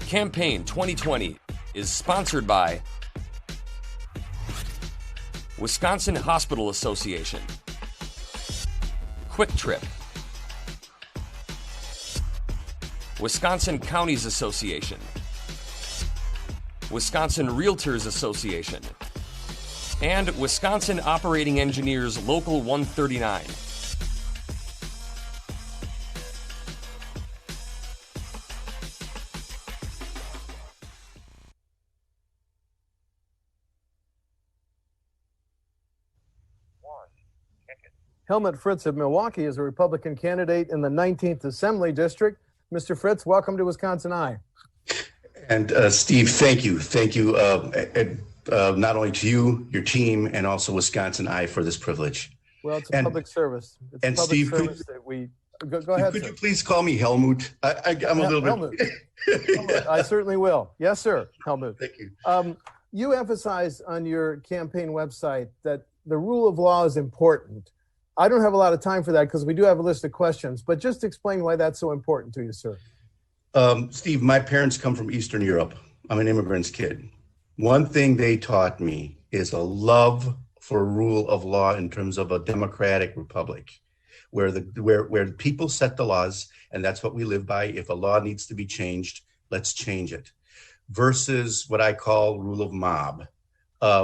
Campaign 2020 is sponsored by Wisconsin Hospital Association, Quick Trip, Wisconsin Counties Association, Wisconsin Realtors Association, and Wisconsin Operating Engineers Local 139. Helmut Fritz of Milwaukee is a Republican candidate in the 19th Assembly District. Mr. Fritz, welcome to WisconsinEye. And Steve, thank you. Thank you not only to you, your team, and also WisconsinEye for this privilege. Well, it's a public service. It's and a public Steve, service that we... Go ahead, could sir. you please call me Helmut? I'm a little Helmut. bit... Helmut, I certainly will. Yes, sir, Helmut. Thank you. You emphasize on your campaign website that the rule of law is important. I don't have a lot of time for that because we do have a list of questions, but just explain why that's so important to you, sir. Steve, my parents come from Eastern Europe. I'm an immigrant's kid. One thing they taught me is a love for rule of law in terms of a democratic republic, where people set the laws, and that's what we live by. If a law needs to be changed, let's change it. Versus what I call rule of mob,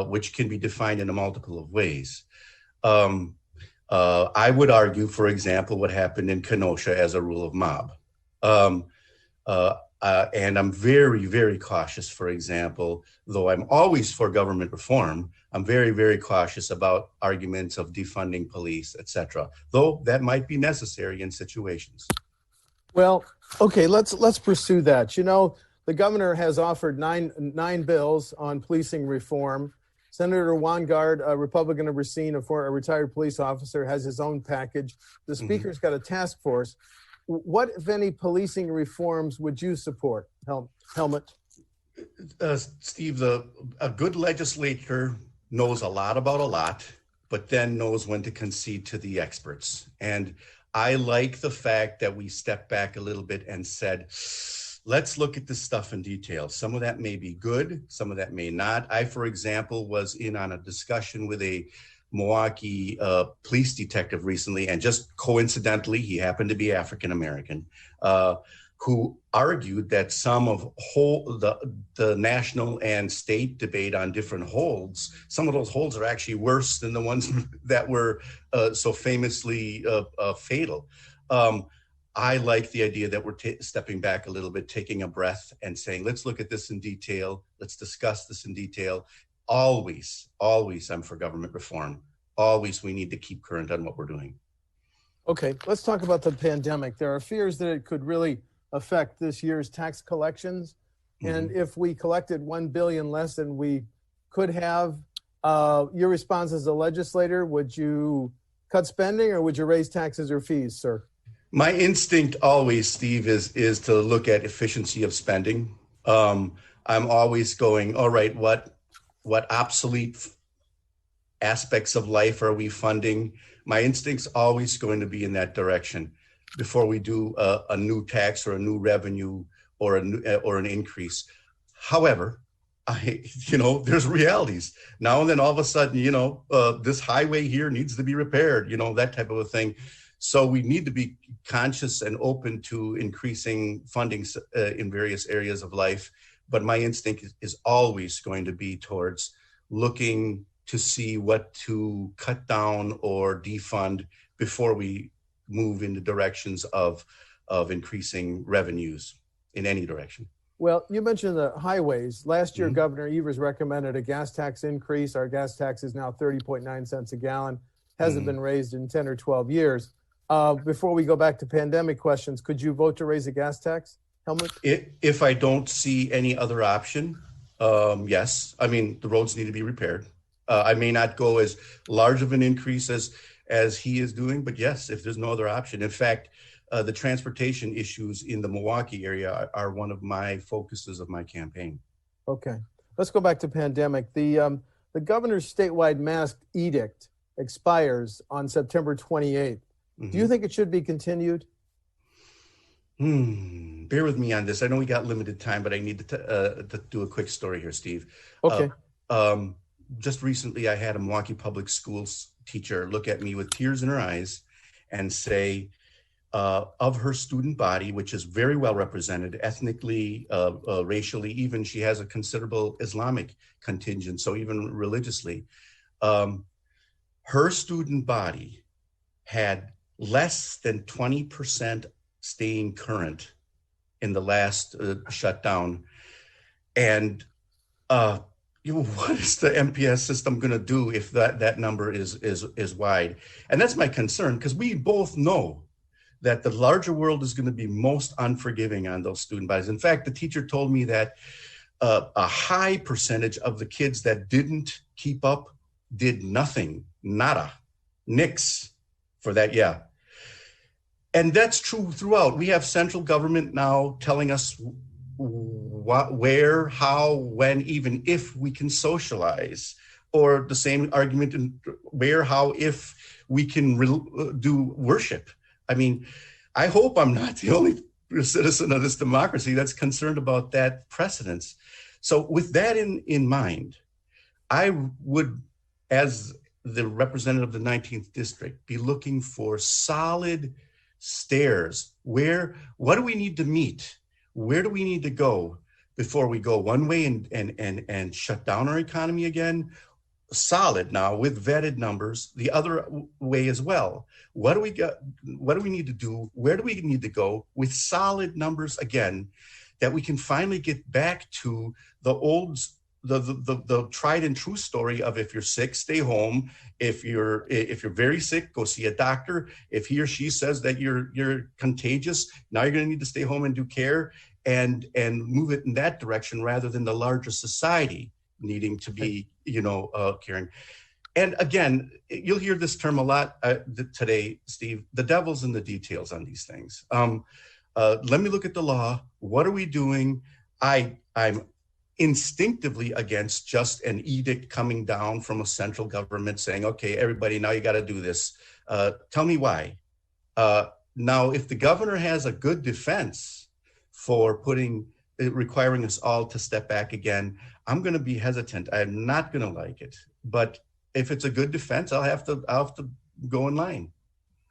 which can be defined in a multiple of ways. I would argue, for example, what happened in Kenosha as a rule of mob. And I'm very, very cautious, for example, though I'm always for government reform, I'm very, very cautious about arguments of defunding police, etc., though that might be necessary in situations. Well, okay, let's pursue that. You know, the governor has offered nine bills on policing reform. Senator Weingart, a Republican of Racine, a retired police officer, has his own package. The speaker's got a task force. What, if any, policing reforms would you support, Helmut? Steve, a good legislator knows a lot about a lot, but then knows when to concede to the experts. And I like the fact that we stepped back a little bit and said, let's look at this stuff in detail. Some of that may be good, some of that may not. I, for example, was in on a discussion with a Milwaukee police detective recently, and just coincidentally, he happened to be African-American, who argued that some of the national and state debate on different holds, some of those holds are actually worse than the ones that were so famously fatal. I like the idea that we're stepping back a little bit, taking a breath and saying, let's look at this in detail. Let's discuss this in detail. Always, I'm for government reform. Always, we need to keep current on what we're doing. Okay, let's talk about the pandemic. There are fears that it could really affect this year's tax collections. And if we collected $1 billion less than we could have, your response as a legislator, would you cut spending or would you raise taxes or fees, sir? My instinct always, Steve, is to look at efficiency of spending. I'm always going, all right, what obsolete aspects of life are we funding? My instinct's always going to be in that direction before we do a new tax or a new revenue or an increase. However, there's realities. Now and then all of a sudden, this highway here needs to be repaired, that type of a thing. So we need to be conscious and open to increasing funding in various areas of life. But my instinct is always going to be towards looking to see what to cut down or defund before we move in the directions of increasing revenues in any direction. Well, you mentioned the highways. Last year, Governor Evers recommended a gas tax increase. Our gas tax is now 30.9 cents a gallon. Hasn't been raised in 10 or 12 years. Before we go back to pandemic questions, could you vote to raise a gas tax, Helmut? If I don't see any other option, yes. I mean, the roads need to be repaired. I may not go as large of an increase as he is doing, but yes, if there's no other option. In fact, the transportation issues in the Milwaukee area are one of my focuses of my campaign. Okay, let's go back to pandemic. The governor's statewide mask edict expires on September 28th. Do you think it should be continued? Bear with me on this. I know we got limited time, but I need to do a quick story here, Steve. Okay. Just recently, I had a Milwaukee Public Schools teacher look at me with tears in her eyes and say, of her student body, which is very well represented ethnically, racially, even she has a considerable Islamic contingent, so even religiously, her student body had less than 20% staying current in the last shutdown. And what is the MPS system going to do if that number is wide? And that's my concern, because we both know that the larger world is going to be most unforgiving on those student bodies. In fact, the teacher told me that a high percentage of the kids that didn't keep up did nothing, nada, nix for that. Yeah. And that's true throughout. We have central government now telling us what, where, how, when, even if we can socialize, or the same argument in where, how, if we can do worship. I mean, I hope I'm not the only citizen of this democracy that's concerned about that precedence. So with that in mind, I would, as the representative of the 19th district, be looking for solid stairs. What do we need to meet? Where do we need to go before we go one way and shut down our economy again? Solid now with vetted numbers, the other way as well. What do we got? What do we need to do? Where do we need to go with solid numbers again, that we can finally get back to the old, the tried and true story of, if you're sick, stay home. If you're very sick, go see a doctor. If he or she says that you're contagious, now you're going to need to stay home and do care and move it in that direction, rather than the larger society needing to be, caring. And again, you'll hear this term a lot today, Steve, the devil's in the details on these things. Let me look at the law. What are we doing? I'm instinctively against just an edict coming down from a central government saying, okay, everybody, now you got to do this. Tell me why. Now, if the governor has a good defense for requiring us all to step back again, I'm going to be hesitant. I'm not going to like it. But if it's a good defense, I'll have to go in line.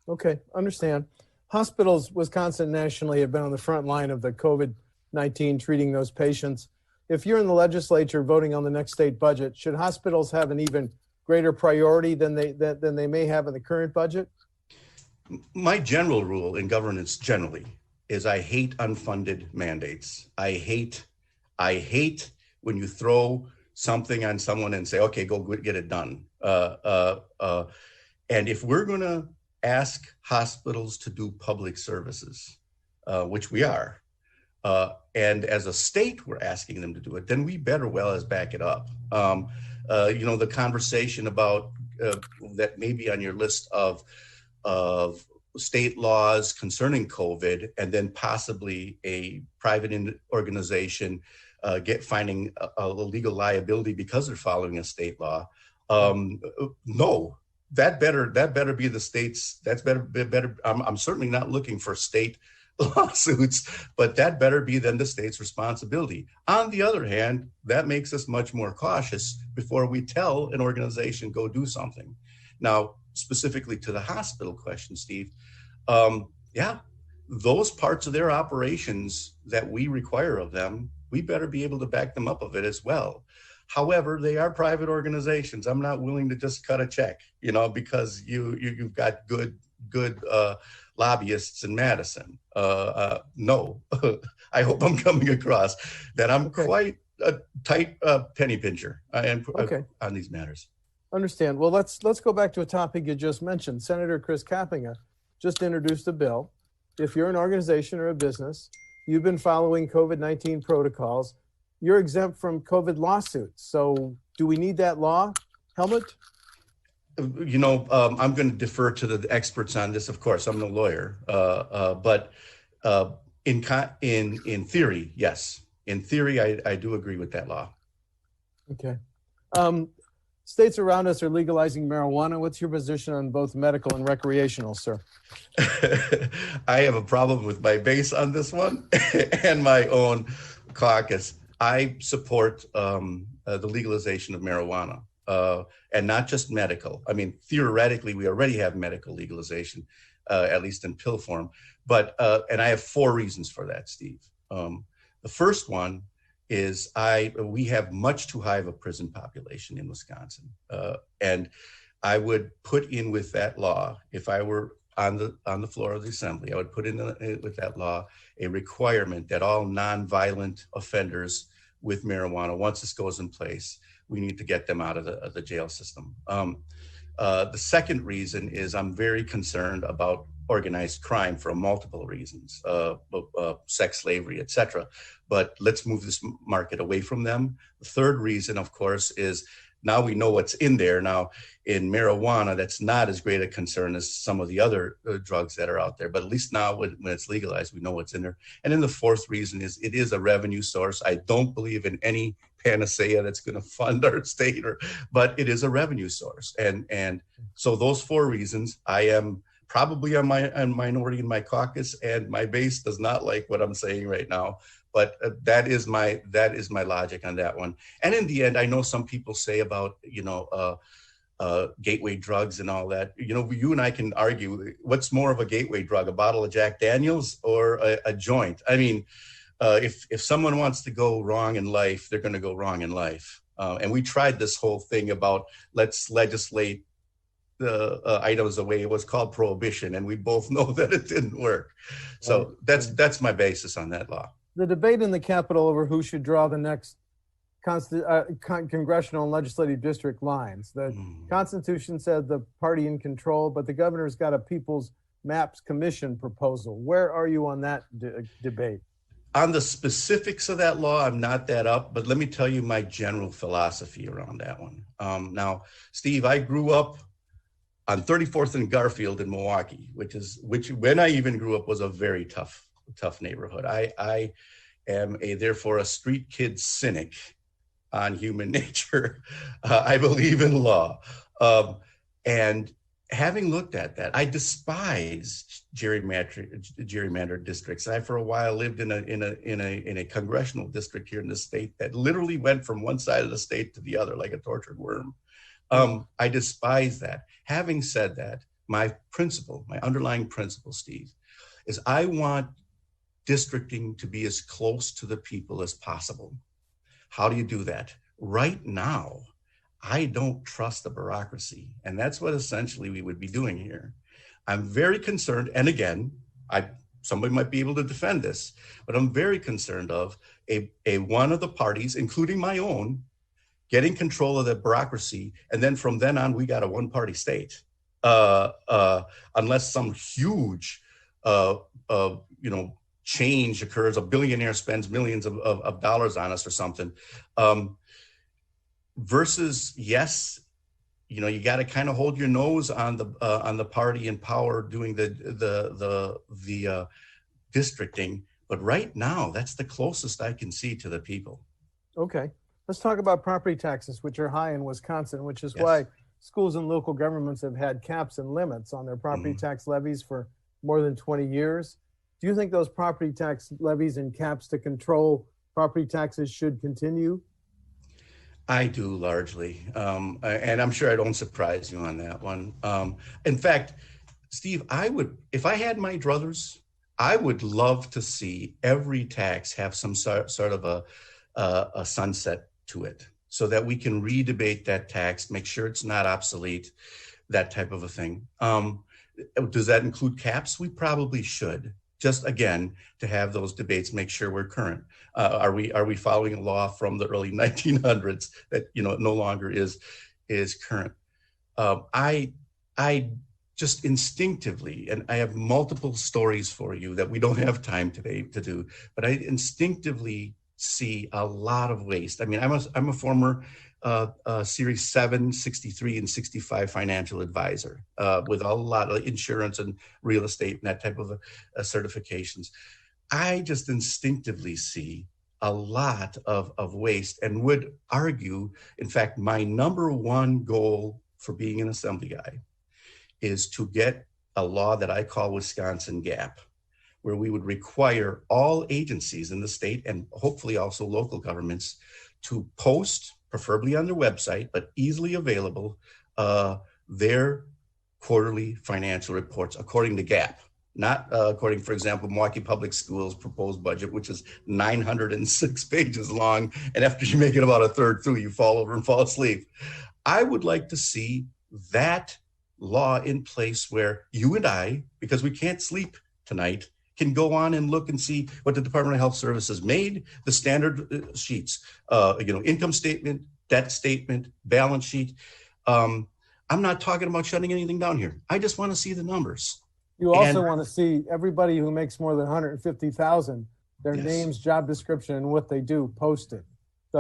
Okay, understand. Hospitals, Wisconsin nationally, have been on the front line of the COVID-19, treating those patients. If you're in the legislature voting on the next state budget, should hospitals have an even greater priority than they may have in the current budget? My general rule in governance generally is I hate unfunded mandates. I hate when you throw something on someone and say, okay, go get it done. And if we're going to ask hospitals to do public services, which we are, and as a state we're asking them to do it, then we better well as back it up. The conversation about that may be on your list of state laws concerning COVID, and then possibly a private organization finding a legal liability because they're following a state law. No, that better be the state's. That's better. I'm certainly not looking for state lawsuits, but that better be then the state's responsibility. On the other hand, that makes us much more cautious before we tell an organization go do something. Now, specifically to the hospital question, Steve, those parts of their operations that we require of them, we better be able to back them up of it as well. However, they are private organizations. I'm not willing to just cut a check, because you've got good lobbyists in Madison. No, I hope I'm coming across that I'm quite a tight penny pincher on these matters. Understand. Well, let's go back to a topic you just mentioned. Senator Chris Kappinga just introduced a bill. If you're an organization or a business, you've been following COVID-19 protocols, you're exempt from COVID lawsuits. So do we need that law, Helmut? I'm going to defer to the experts on this. Of course, I'm no lawyer, but in theory, yes. In theory, I do agree with that law. Okay. States around us are legalizing marijuana. What's your position on both medical and recreational, sir? I have a problem with my base on this one and my own caucus. I support the legalization of marijuana, and not just medical. I mean, theoretically, we already have medical legalization, at least in pill form. But and I have 4 reasons for that, Steve. The first one is we have much too high of a prison population in Wisconsin, and I would put in with that law, if I were on the floor of the assembly, I would put in with that law a requirement that all nonviolent offenders with marijuana, once this goes in place, we need to get them out of the jail system. The second reason is I'm very concerned about organized crime for multiple reasons, sex slavery, etc. But let's move this market away from them. The third reason, of course, is now we know what's in there. Now, in marijuana, that's not as great a concern as some of the other drugs that are out there. But at least now when it's legalized, we know what's in there. And then the fourth reason is it is a revenue source. I don't believe in any panacea that's going to fund our state, but it is a revenue source. And so those 4 reasons, I am probably a minority in my caucus, and my base does not like what I'm saying right now. But that is my logic on that one. And in the end, I know some people say about, gateway drugs and all that. You and I can argue what's more of a gateway drug, a bottle of Jack Daniels or a joint. I mean, if someone wants to go wrong in life, they're going to go wrong in life. And we tried this whole thing about let's legislate the items away. It was called prohibition, and we both know that it didn't work. So that's my basis on that law. The debate in the Capitol over who should draw the next congressional and legislative district lines. The Constitution said the party in control, but the governor's got a People's Maps Commission proposal. Where are you on that debate? On the specifics of that law, I'm not that up, but let me tell you my general philosophy around that one. Now, Steve, I grew up on 34th and Garfield in Milwaukee, which when I even grew up was a very tough neighborhood. I am therefore a street kid cynic on human nature. I believe in law. And having looked at that, I despise gerrymandered districts. I, for a while, lived in a congressional district here in the state that literally went from one side of the state to the other like a tortured worm. I despise that. Having said that, my underlying principle, Steve, is I want districting to be as close to the people as possible. How do you do that? Right now, I don't trust the bureaucracy. And that's what essentially we would be doing here. I'm very concerned. And again, somebody might be able to defend this, but I'm very concerned of a one of the parties, including my own, getting control of the bureaucracy. And then from then on, we got a one-party state, unless some huge, change occurs. A billionaire spends millions of dollars on us or something. Versus, yes, you got to kind of hold your nose on the party in power doing the districting. But right now, that's the closest I can see to the people. Okay. Let's talk about property taxes, which are high in Wisconsin, which is why schools and local governments have had caps and limits on their property tax levies for more than 20 years. Do you think those property tax levies and caps to control property taxes should continue? I do, largely. And I'm sure I don't surprise you on that one. In fact, Steve, if I had my druthers, I would love to see every tax have some sort of a sunset to it so that we can redebate that tax, make sure it's not obsolete, that type of a thing. Does that include caps? We probably should. Just again, to have those debates, make sure we're current. Are we following a law from the early 1900s that no longer is current? I just instinctivly, and I have multiple stories for you that we don't have time today to do, but I instinctively see a lot of waste. I mean, I'm a former Series 7, 63, and 65 financial advisor with a lot of insurance and real estate and that type of certifications. I just instinctively see a lot of waste and would argue, in fact, my number one goal for being an assembly guy is to get a law that I call Wisconsin Gap, where we would require all agencies in the state and hopefully also local governments to post, preferably on their website, but easily available, their quarterly financial reports according to Gap. Not according, for example, Milwaukee Public Schools proposed budget, which is 906 pages long. And after you make it about a third through, you fall over and fall asleep. I would like to see that law in place where you and I, because we can't sleep tonight, can go on and look and see what the Department of Health Services made, the standard sheets, income statement, debt statement, balance sheet. I'm not talking about shutting anything down here. I just want to see the numbers. You also want to see everybody who makes more than 150,000, their Yes. names, job description, and what they do posted. So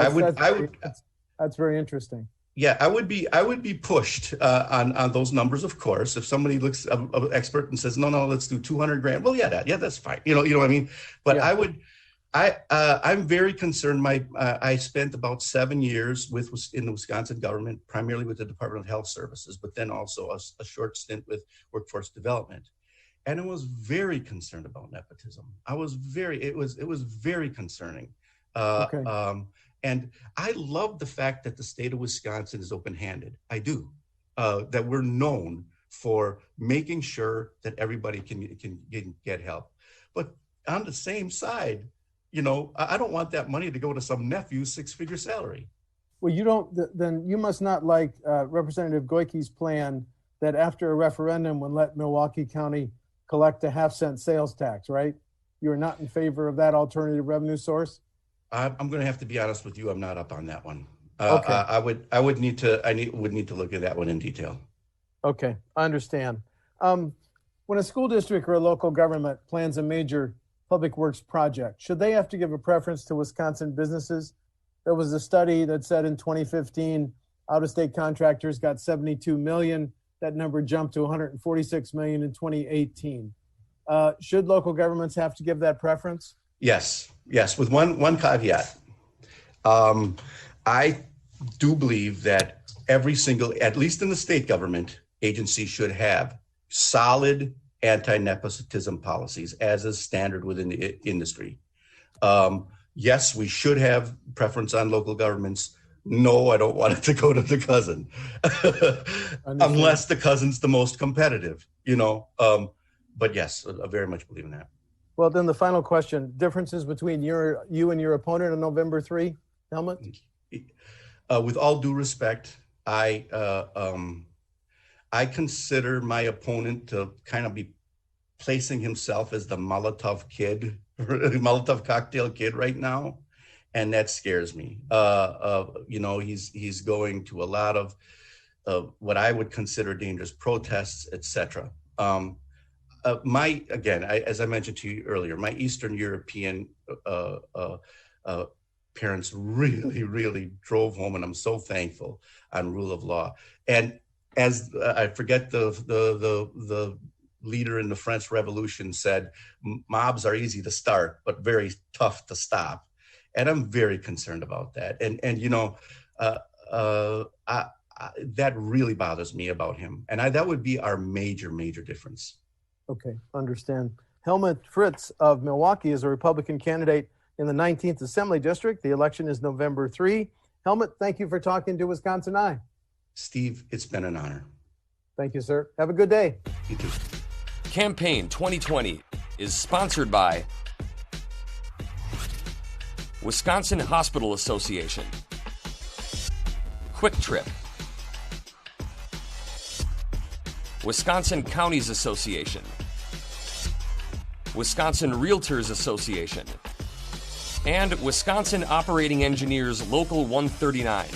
that's very interesting. Yeah, I would be pushed on those numbers, of course. If somebody looks an expert and says, no, let's do 200 grand. Well, that's fine. You know what I mean? But yeah. I'm very concerned. I spent about 7 years in the Wisconsin government, primarily with the Department of Health Services, but then also a short stint with workforce development. And I was very concerned about nepotism. It was very concerning. And I love the fact that the state of Wisconsin is open-handed. I do. That we're known for making sure that everybody can get help. But on the same side, I don't want that money to go to some nephew's six-figure salary. Well, then you must not like Representative Goyke's plan that after a referendum would let Milwaukee County collect a half-cent sales tax, right? You're not in favor of that alternative revenue source? I'm going to have to be honest with you. I'm not up on that one. Okay. I would need to look at that one in detail. Okay, I understand. When a school district or a local government plans a major public works project, should they have to give a preference to Wisconsin businesses? There was a study that said in 2015, out-of-state contractors got 72 million. That number jumped to 146 million in 2018. Should local governments have to give that preference? Yes, with one caveat. I do believe that every single, at least in the state government, agency should have solid anti-nepotism policies as is standard within the industry. Yes, we should have preference on local governments. No, I don't want it to go to the cousin, unless the cousin's the most competitive, But yes, I very much believe in that. Well, then the final question, differences between you and your opponent on November 3, Helmut? With all due respect, I consider my opponent to kind of be placing himself as the Molotov kid, Molotov cocktail kid right now. And that scares me. He's going to a lot of what I would consider dangerous protests, etc. As I mentioned to you earlier, my Eastern European parents really, really drove home, and I'm so thankful, on rule of law. And as I forget the leader in the French Revolution said, mobs are easy to start, but very tough to stop. And I'm very concerned about that. And that really bothers me about him. And that would be our major, major difference. Okay, understand. Helmut Fritz of Milwaukee is a Republican candidate in the 19th Assembly District. The election is November 3. Helmut, thank you for talking to WisconsinEye. Steve, it's been an honor. Thank you, sir. Have a good day. You too. Campaign 2020 is sponsored by Wisconsin Hospital Association, Quick Trip, Wisconsin Counties Association, Wisconsin Realtors Association, and Wisconsin Operating Engineers Local 139.